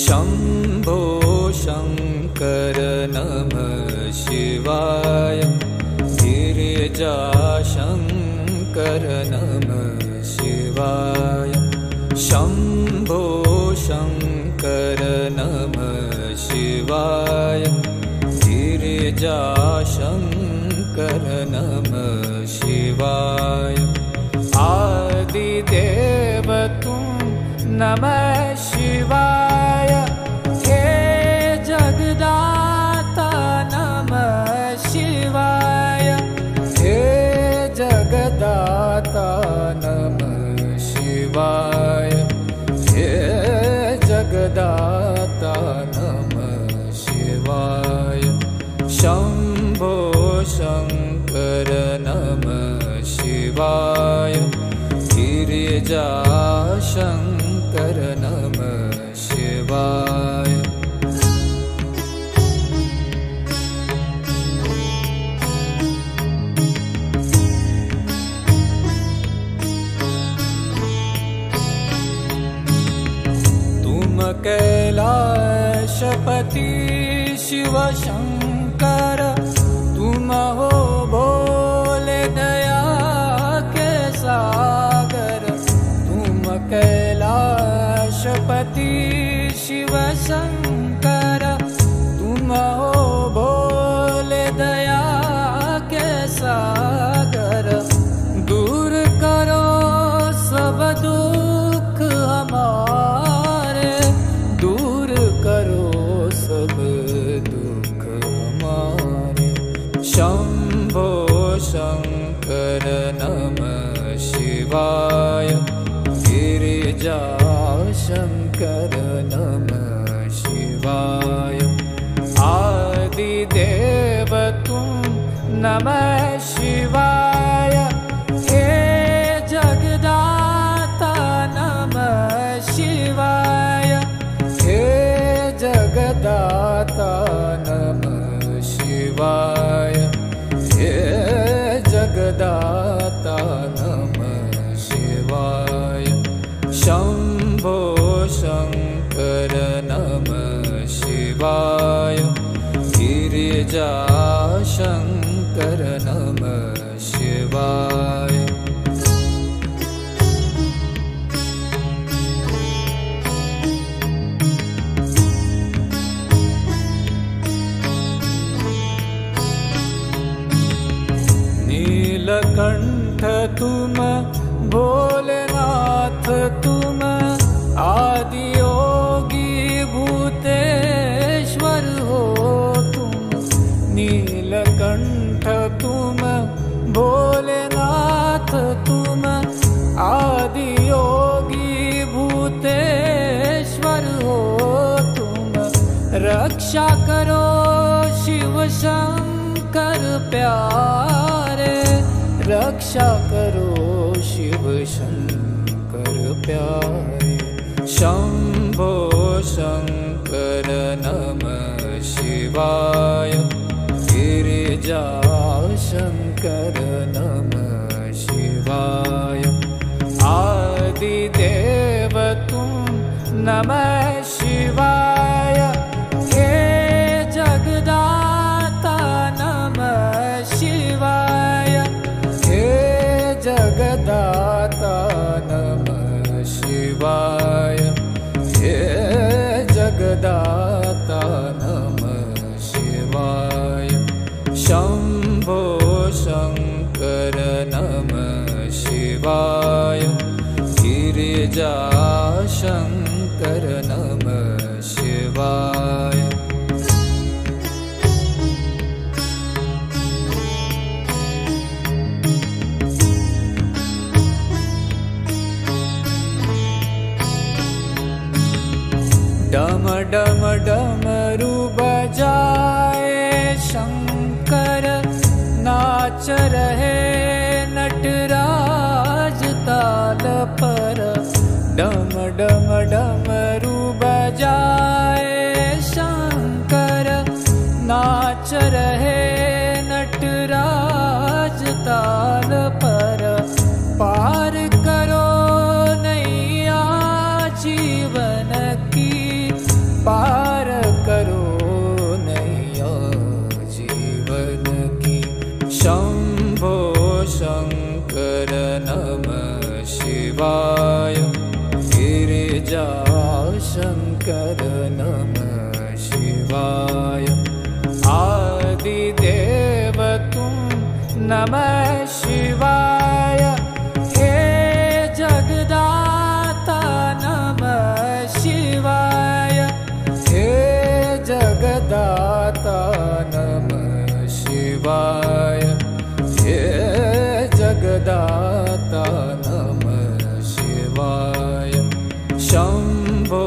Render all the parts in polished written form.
शम्भो शङ्कर नमः शिवाय गिरिजाशङ्कर नमः शिवाय शम्भो शङ्कर नमः शिवाय गिरिजाशङ्कर नमः शिवाय आदिदेव तुम नमः शिवाय हे जगदाता नमः शिवाय हे जगदाता नमः शिवाय हे जगदाता नमः शिवाय शम्भो शङ्कर नमः शिवाय गिरिजाशङ्कर नमः शिवाय तुम कैलाशपति शिव शंकर तुम हो भोले दया के सागर तुम कैलाशपति शिव शंकर तुम हो भोले दया के सागर दूर करो सब दुख हमारे दूर करो सब दुख हमारे शम्भो शङ्कर नमः शिवाय गिरिजाशङ्कर नमः शिवाय आदिदेव तुम नमः शिवाय हे जगदाता नमः शिवाय हे जगदाता नमः शिवाय हे जगदाता नमः शिवाय शम्भो शङ्कर नमः शिवाय गिरिजाशङ्कर नमः शिवाय नीलकंठ तुम भोलेनाथ तुम आदि योगी भूतेश्वर हो तुम नीलकंठ तुम भोलेनाथ तुम आदि योगी भूतेश्वर हो तुम रक्षा करो शिव शंकर प्यारे रक्षा करो शिव शंकर प्यारे शम्भो शङ्कर नमः शिवाय गिरिजाशङ्कर नमः शिवाय आदिदेव तुम नमः शिवाय हे जगदाता नमः शिवाय हे जगदाता नमः शिवाय हे जगदाता नमः शिवाय शम्भो शङ्कर नमः शिवाय गिरिजाशङ्कर नमः शिवाय डम डम डमरू बजाए शंकर नाच रहे नटराज ताल पर डम डम डमरू बजाए शंकर नाच रहे नटराज ताल पर पार करो नैया जीवन की शङ्कर नमः शिवाय गिरिजा शङ्कर नमः शिवाय आदिदेव तुम नमः शिवाय हे जगदाता नमः शिवाय हे जगदाता नमः शिवाय हे जगदाता नमः शिवाय शम्भो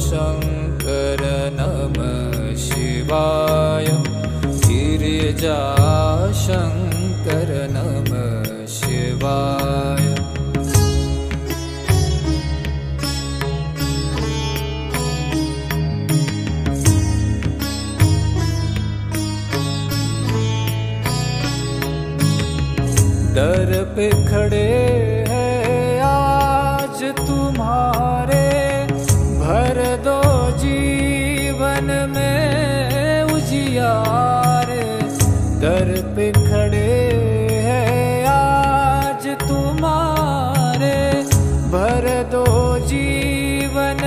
शङ्कर नमः शिवाय गिरिजा शङ्कर नमः शिवाय दर पे खड़े हैं आज तुम्हारे भर दो जीवन में उजियारे दर पे खड़े हैं आज तुम्हारे भर दो जीवन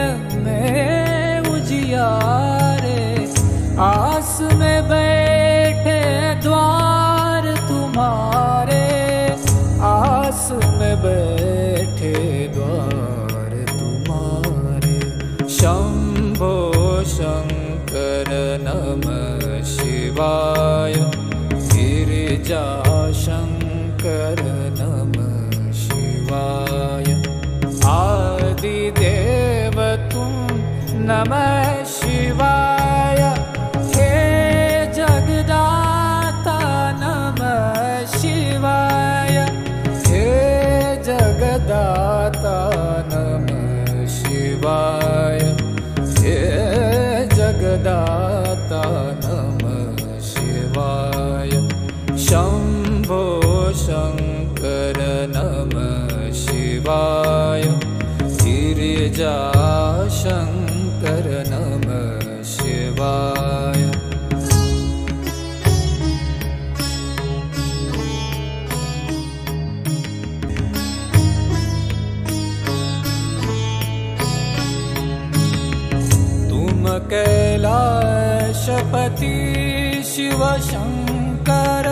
में उजियारे आस में बैठे द्वार तुम्हारे आस में बैठे द्वार तुम्हारे शंभो शंकर नमः शिवाय गिरिजा शंकर नमः शिवाय आदिदेव तुम नमः शिवाय हे जगदाता नमः शिवाय जगदाता नमः शिवाय हे जगदाता नमः शिवाय शंभो शंकर नमः शिवाय गिरिजा शंकर नमः शिवाय कैलाशपति शिव शंकर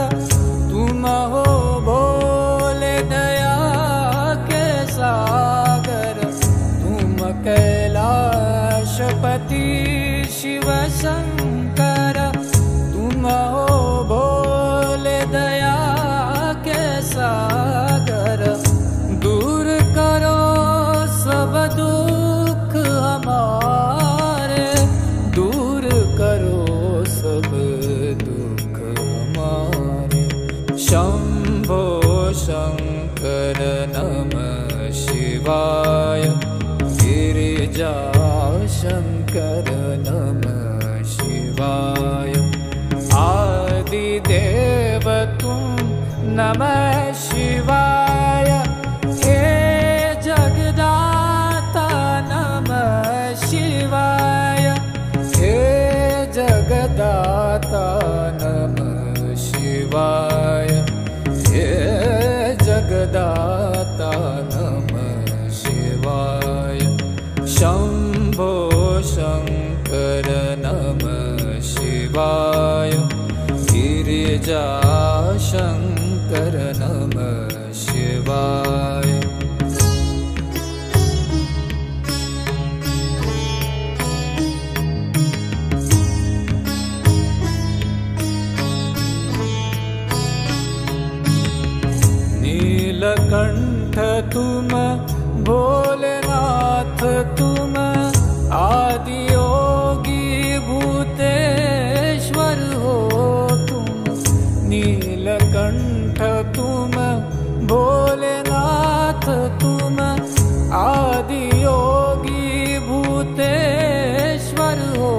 तुम हो भोले दया के सागर तुम कैलाशपति शिव शंकर तुम हो भोले दया के सागर दूर करो सब दुख हमारे दूर करो सब दुख हमारे शंभो शंकर नमः शिवाय गिरिजा शंकर नमः शिवाय आदिदेव तुम नमः शिवाय हे जगदाता नमः शिवाय हे जगदाता नमः शिवाय हे जगदाता नमः शिवाय शंभो शंकर नमः शिवाय गिरिजा शंकर नमः शिवाय नीलकंठ तुम भोलेनाथ तुम आदि योगी भूतेश्वर हो तुम नीलकंठ तुम भोलेनाथ तुम आदि योगी भूतेश्वर हो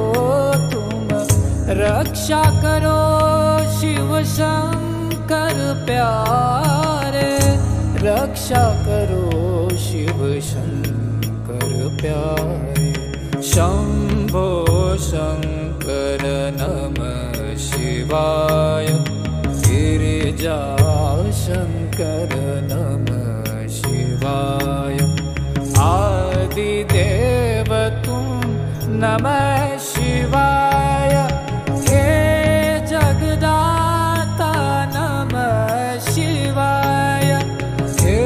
तुम रक्षा करो शिव शंकर प्यारे रक्षा करो शिव शंकर प्यारे शंभो शंकर नमः शिवाय गिरिजा शंकर नमः नमः शिवाय। हे जगदाता नमः शिवाय। हे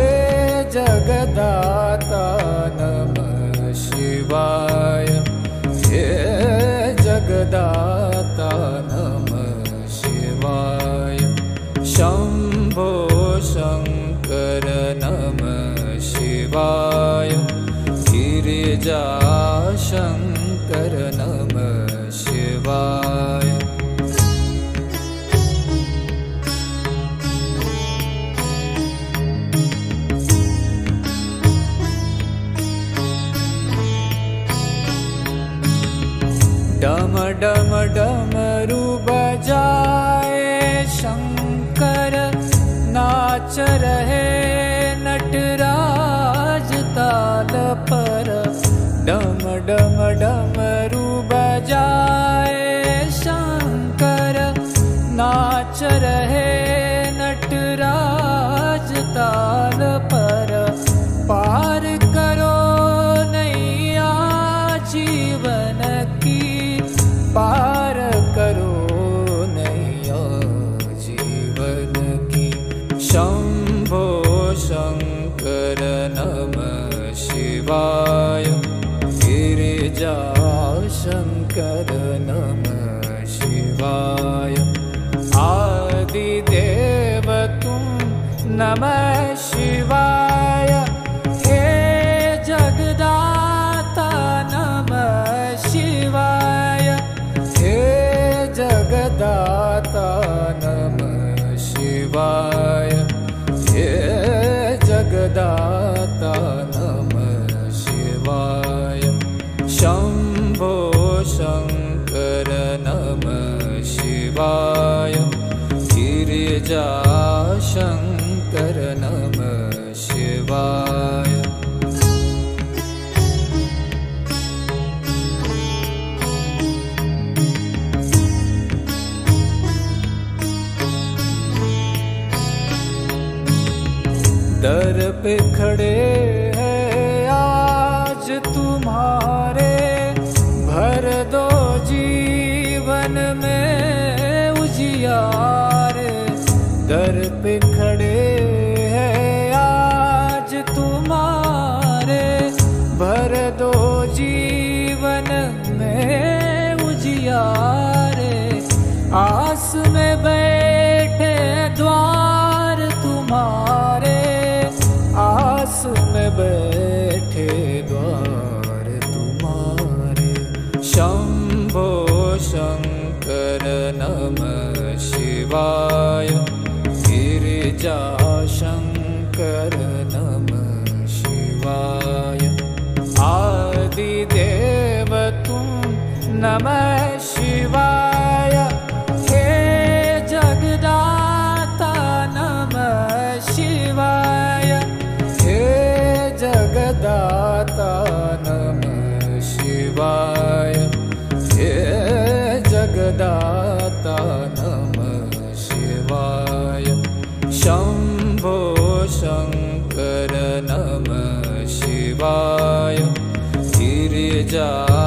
जगदाता नमः शिवाय। हे जगदाता नमः शिवाय। शंभो शंकर नमः शिवाय। गिरिजा शंकर नमः शिवाय। डम डम डमरू बजाए शंकर, नाच रहे नटराज ताल पर। डम डम डमरू बजाए शंकर, नाच रहे नटराज ताल पर। पार करो नैया जीवन की, पार करो नैया जीवन की। शंभो शंकर नमः शिवाय। गिरिजा शंकर नमः शिवाय। आदिदेव तुम नमः शिवाय। हे जगदाता नमः शिवाय। हे जगदाता नमः शिवाय। हे जगदाता नमः शिवाय। शंभो शंकर नमः शिवाय। गिरिजा शंकर नमः शिवाय। दर पे खड़े हैं आज तुम्हारे, भर दो जीवन में उजियारे। दर पे खड़े हैं आज तुम्हारे, भर दो जीवन में उजियारे। आस में बैठे द्वार तुम्हारे, आस में बैठे द्वार तुम्हारे। शंभो शंकर नमः शिवाय। गिरिजा शंकर नमः शिवाय। आदिदेव तुम नमः शिवाय। हे जगदाता नमः शिवाय। हे जगदाता नमः शिवाय। हे जगदाता नमः शिवाय। शंभो शंकर नमः शिवाय। गिरिजा